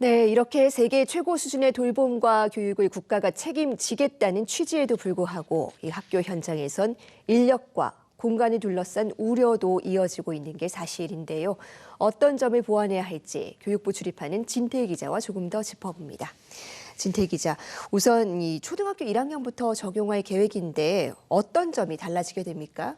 네, 이렇게 세계 최고 수준의 돌봄과 교육을 국가가 책임지겠다는 취지에도 불구하고 이 학교 현장에선 인력과 공간을 둘러싼 우려도 이어지고 있는 게 사실인데요. 어떤 점을 보완해야 할지 교육부 출입하는 진태 기자와 조금 더 짚어봅니다. 진태 기자, 우선 이 초등학교 1학년부터 적용할 계획인데 어떤 점이 달라지게 됩니까?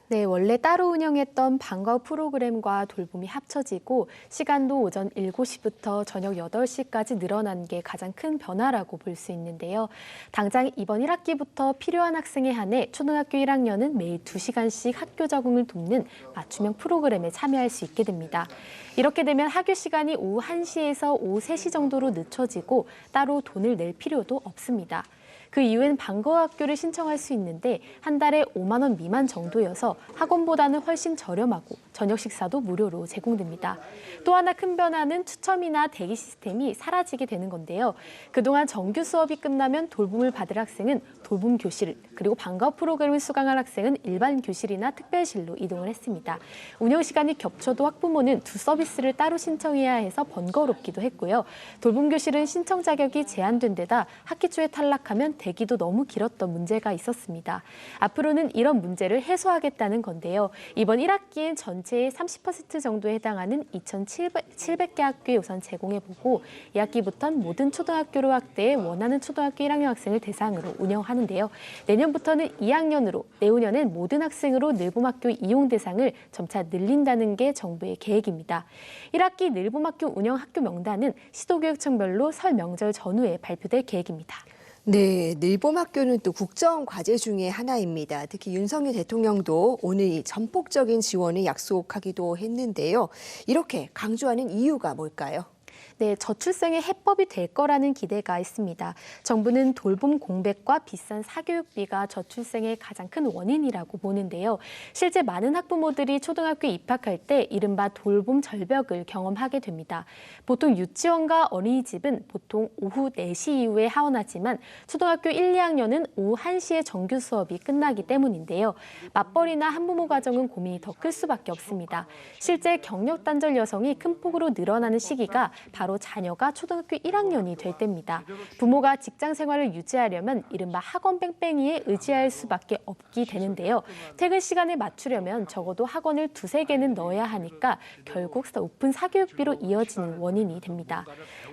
네, 원래 따로 운영했던 방과 후 프로그램과 돌봄이 합쳐지고 시간도 오전 7시부터 저녁 8시까지 늘어난 게 가장 큰 변화라고 볼 수 있는데요. 당장 이번 1학기부터 필요한 학생에 한해 초등학교 1학년은 매일 2시간씩 학교 적응을 돕는 맞춤형 프로그램에 참여할 수 있게 됩니다. 이렇게 되면 학교 시간이 오후 1시에서 오후 3시 정도로 늦춰지고 따로 돈을 낼 필요도 없습니다. 그 이후엔 방과 학교를 신청할 수 있는데 한 달에 5만 원 미만 정도여서 학원보다는 훨씬 저렴하고 저녁 식사도 무료로 제공됩니다. 또 하나 큰 변화는 추첨이나 대기 시스템이 사라지게 되는 건데요. 그동안 정규 수업이 끝나면 돌봄을 받을 학생은 돌봄 교실, 그리고 방과 프로그램을 수강할 학생은 일반 교실이나 특별실로 이동을 했습니다. 운영 시간이 겹쳐도 학부모는 두 서비스를 따로 신청해야 해서 번거롭기도 했고요. 돌봄 교실은 신청 자격이 제한된 데다 학기 초에 탈락하면 대기도 너무 길었던 문제가 있었습니다. 앞으로는 이런 문제를 해소하겠다는 건데요. 이번 1학기엔 전체의 30% 정도에 해당하는 2,700개 학교에 우선 제공해보고 2학기부터는 모든 초등학교로 확대해 원하는 초등학교 1학년 학생을 대상으로 운영하는데요. 내년부터는 2학년으로, 내후년엔 모든 학생으로 늘봄학교 이용 대상을 점차 늘린다는 게 정부의 계획입니다. 1학기 늘봄학교 운영 학교 명단은 시도교육청별로 설 명절 전후에 발표될 계획입니다. 네, 늘봄학교는 또 국정과제 중에 하나입니다. 특히 윤석열 대통령도 오늘 이 전폭적인 지원을 약속하기도 했는데요. 이렇게 강조하는 이유가 뭘까요? 네, 저출생의 해법이 될 거라는 기대가 있습니다. 정부는 돌봄 공백과 비싼 사교육비가 저출생의 가장 큰 원인이라고 보는데요. 실제 많은 학부모들이 초등학교에 입학할 때 이른바 돌봄 절벽을 경험하게 됩니다. 보통 유치원과 어린이집은 보통 오후 4시 이후에 하원하지만 초등학교 1, 2학년은 오후 1시에 정규 수업이 끝나기 때문인데요. 맞벌이나 한부모 가정은 고민이 더 클 수밖에 없습니다. 실제 경력 단절 여성이 큰 폭으로 늘어나는 시기가 바로 자녀가 초등학교 1학년이 될 때입니다. 부모가 직장 생활을 유지하려면 이른바 학원 뺑뺑이에 의지할 수밖에 없게 되는데요. 퇴근 시간에 맞추려면 적어도 학원을 2~3개는 넣어야 하니까 결국 높은 사교육비로 이어지는 원인이 됩니다.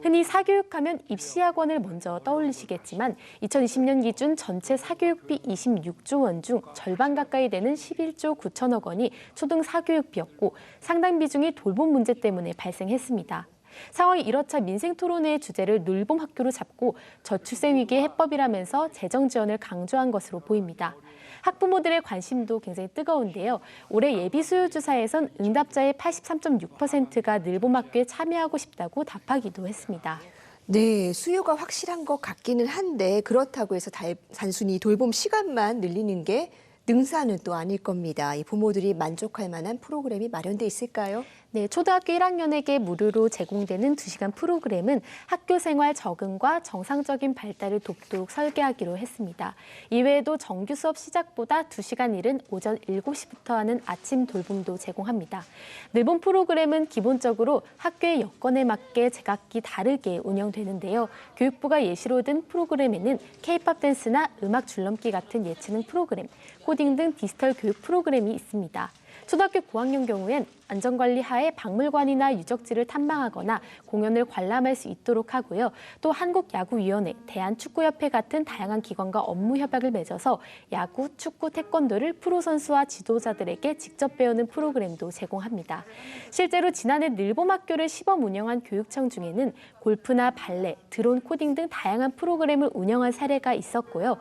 흔히 사교육하면 입시학원을 먼저 떠올리시겠지만 2020년 기준 전체 사교육비 26조 원 중 절반 가까이 되는 11조 9천억 원이 초등 사교육비였고 상당 비중이 돌봄 문제 때문에 발생했습니다. 상황이 이렇자 민생토론회의 주제를 늘봄학교로 잡고 저출생 위기의 해법이라면서 재정 지원을 강조한 것으로 보입니다. 학부모들의 관심도 굉장히 뜨거운데요. 올해 예비 수요조사에선 응답자의 83.6%가 늘봄학교에 참여하고 싶다고 답하기도 했습니다. 네, 수요가 확실한 것 같기는 한데 그렇다고 해서 단순히 돌봄 시간만 늘리는 게 능사는 또 아닐 겁니다. 이 부모들이 만족할 만한 프로그램이 마련돼 있을까요? 네, 초등학교 1학년에게 무료로 제공되는 2시간 프로그램은 학교 생활 적응과 정상적인 발달을 돕도록 설계하기로 했습니다. 이외에도 정규 수업 시작보다 2시간 이른 오전 7시부터 하는 아침 돌봄도 제공합니다. 늘봄 프로그램은 기본적으로 학교의 여건에 맞게 제각기 다르게 운영되는데요. 교육부가 예시로 든 프로그램에는 K-팝 댄스나 음악 줄넘기 같은 예체능 프로그램, 코딩 등 디지털 교육 프로그램이 있습니다. 초등학교 고학년 경우엔 안전관리 하에 박물관이나 유적지를 탐방하거나 공연을 관람할 수 있도록 하고요. 또 한국야구위원회, 대한축구협회 같은 다양한 기관과 업무 협약을 맺어서 야구, 축구, 태권도를 프로 선수와 지도자들에게 직접 배우는 프로그램도 제공합니다. 실제로 지난해 늘봄학교를 시범 운영한 교육청 중에는 골프나 발레, 드론 코딩 등 다양한 프로그램을 운영한 사례가 있었고요.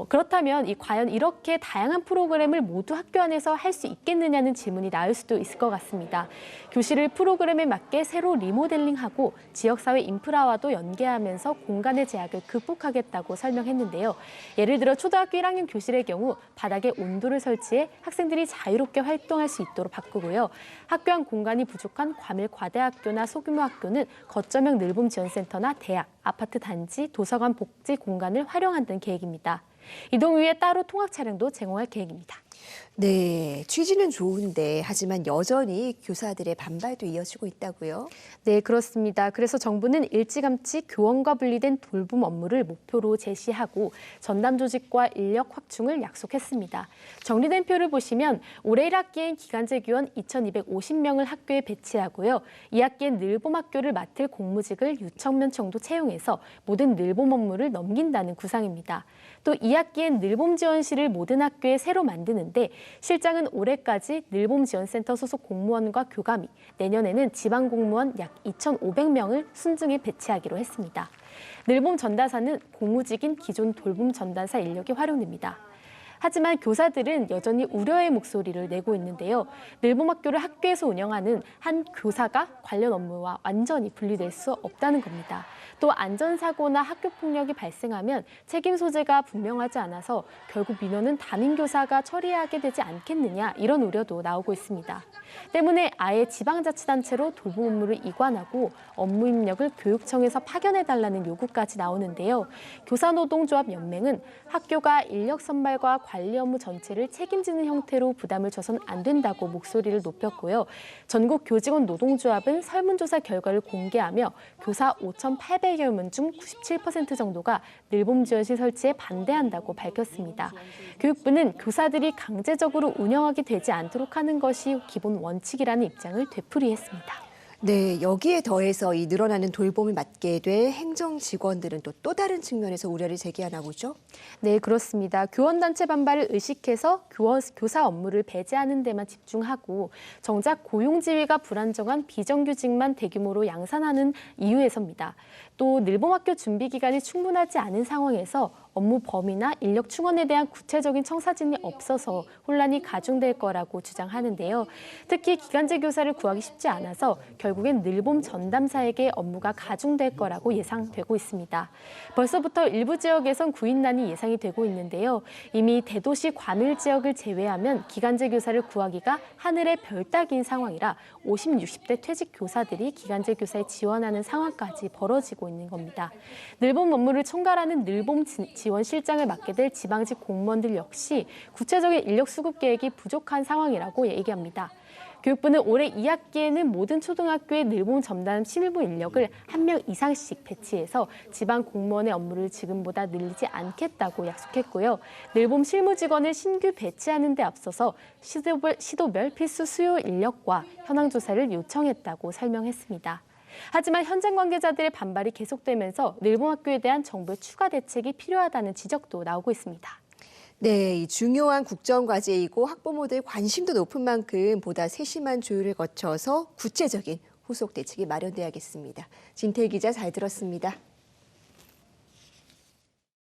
그렇다면 과연 이렇게 다양한 프로그램을 모두 학교 안에서 할 수 있겠느냐는 질문이 나올 수도 있을 것 같습니다. 교실을 프로그램에 맞게 새로 리모델링하고 지역사회 인프라와도 연계하면서 공간의 제약을 극복하겠다고 설명했는데요. 예를 들어 초등학교 1학년 교실의 경우 바닥에 온도를 설치해 학생들이 자유롭게 활동할 수 있도록 바꾸고요. 학교 안 공간이 부족한 과밀과대학교나 소규모 학교는 거점형 늘봄지원센터나 대학, 아파트 단지, 도서관 복지 공간을 활용한다는 계획입니다. 이동 후에 따로 통학 차량도 제공할 계획입니다. 네, 취지는 좋은데 하지만 여전히 교사들의 반발도 이어지고 있다고요? 네, 그렇습니다. 그래서 정부는 일찌감치 교원과 분리된 돌봄 업무를 목표로 제시하고 전담 조직과 인력 확충을 약속했습니다. 정리된 표를 보시면 올해 1학기엔 기간제 교원 2,250명을 학교에 배치하고요. 2학기엔 늘봄 학교를 맡을 공무직을 6,000명 정도 채용해서 모든 늘봄 업무를 넘긴다는 구상입니다. 또 2학기엔 늘봄 지원실을 모든 학교에 새로 만드는데 실장은 올해까지 늘봄지원센터 소속 공무원과 교감이, 내년에는 지방공무원 약 2,500명을 순증에 배치하기로 했습니다. 늘봄 전담사는 공무직인 기존 돌봄 전담사 인력이 활용됩니다. 하지만 교사들은 여전히 우려의 목소리를 내고 있는데요. 늘봄학교를 학교에서 운영하는 한 교사가 관련 업무와 완전히 분리될 수 없다는 겁니다. 또 안전사고나 학교폭력이 발생하면 책임 소재가 분명하지 않아서 결국 민원은 담임교사가 처리하게 되지 않겠느냐 이런 우려도 나오고 있습니다. 때문에 아예 지방자치단체로 돌봄 업무를 이관하고 업무 입력을 교육청에서 파견해달라는 요구까지 나오는데요. 교사노동조합 연맹은 학교가 인력 선발과 관리 업무 전체를 책임지는 형태로 부담을 줘선 안 된다고 목소리를 높였고요. 전국 교직원 노동조합은 설문조사 결과를 공개하며 교사 5,800여 명 중 97% 정도가 늘봄 지원실 설치에 반대한다고 밝혔습니다. 교육부는 교사들이 강제적으로 운영하게 되지 않도록 하는 것이 기본 원칙이라는 입장을 되풀이했습니다. 네, 여기에 더해서 이 늘어나는 돌봄을 맡게 될 행정 직원들은 또 다른 측면에서 우려를 제기하나 보죠? 네, 그렇습니다. 교원단체 반발을 의식해서 교사 업무를 배제하는 데만 집중하고 정작 고용지위가 불안정한 비정규직만 대규모로 양산하는 이유에서입니다. 또 늘봄학교 준비 기간이 충분하지 않은 상황에서 업무 범위나 인력 충원에 대한 구체적인 청사진이 없어서 혼란이 가중될 거라고 주장하는데요. 특히 기간제 교사를 구하기 쉽지 않아서 결국엔 늘봄 전담사에게 업무가 가중될 거라고 예상되고 있습니다. 벌써부터 일부 지역에선 구인난이 예상이 되고 있는데요. 이미 대도시 과밀 지역을 제외하면 기간제 교사를 구하기가 하늘의 별 따기인 상황이라 50, 60대 퇴직 교사들이 기간제 교사에 지원하는 상황까지 벌어지고 있는 겁니다. 늘봄 업무를 총괄하는 늘봄 지원 실장을 맡게 될 지방직 공무원들 역시 구체적인 인력 수급 계획이 부족한 상황이라고 얘기합니다. 교육부는 올해 2학기에는 모든 초등학교의 늘봄 전담 실무 인력을 1명 이상씩 배치해서 지방 공무원의 업무를 지금보다 늘리지 않겠다고 약속했고요. 늘봄 실무 직원을 신규 배치하는 데 앞서서 시도별 필수 수요 인력과 현황 조사를 요청했다고 설명했습니다. 하지만 현장 관계자들의 반발이 계속되면서 늘봄학교에 대한 정부의 추가 대책이 필요하다는 지적도 나오고 있습니다. 네, 이 중요한 국정과제이고 학부모들의 관심도 높은 만큼 보다 세심한 조율을 거쳐서 구체적인 후속 대책이 마련돼야겠습니다. 진태일 기자 잘 들었습니다.